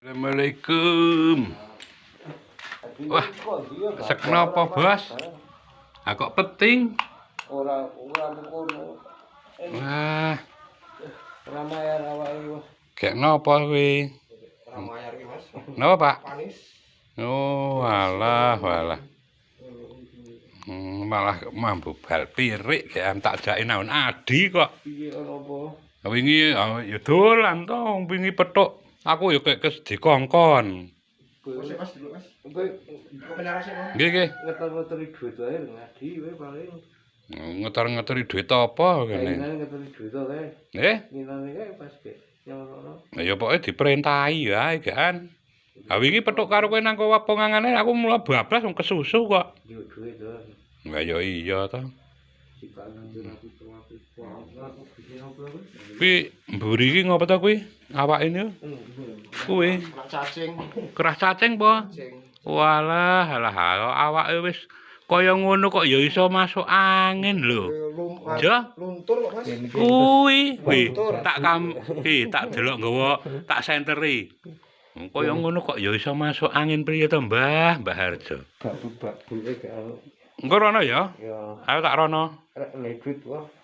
Assalamualaikum. Wah, sekno apa, Bos? Ah kok penting? Ora ngono. Wah, Ramayar awake wis. kayak napa kuwi? Ramayar iki, Mas. Napa, Pak? Panis. Oh, walah. Malah mambu bal pirik gak tak jake naon adi kok. Piye ana apa? Wingi ya dolan to, wingi pethuk. Aku ya kayak dikongkon. Mas, Mas, dulu, Mas. Kowe kepenyara sik, Mas. Nggih. Ngeter-ngeteri duit wae ngadi wae paling. Ngeter-ngeteri duit apa kene? Kene ngeteri duit wae. Nggih? Nginane kae pas ke nyono. Ya pokoke diperintahi wae kan. Ha wingi pethuk karo kowe nang wapongangane aku mula bablas wong kesusu kok. Duit duit to. Lah ya iya to. Sikane aku tuwaku. Aku bikin apa kuwi? Kuwi mburi iki ngopo to kuwi? Awake ini kuwi Cacing. kerah cacing po. Walah, alah awake wis kaya ngono kok ya iso masuk angin lho. Ya. Luntur kok, Mas. Kuwi tak delok nggawa tak senteri. Kaya ngono kok ya iso masuk angin priye to, Mbah Harjo? Bak-bak buke gak. Engko rono ya? Ya, Ayo tak rono. rek duit wae.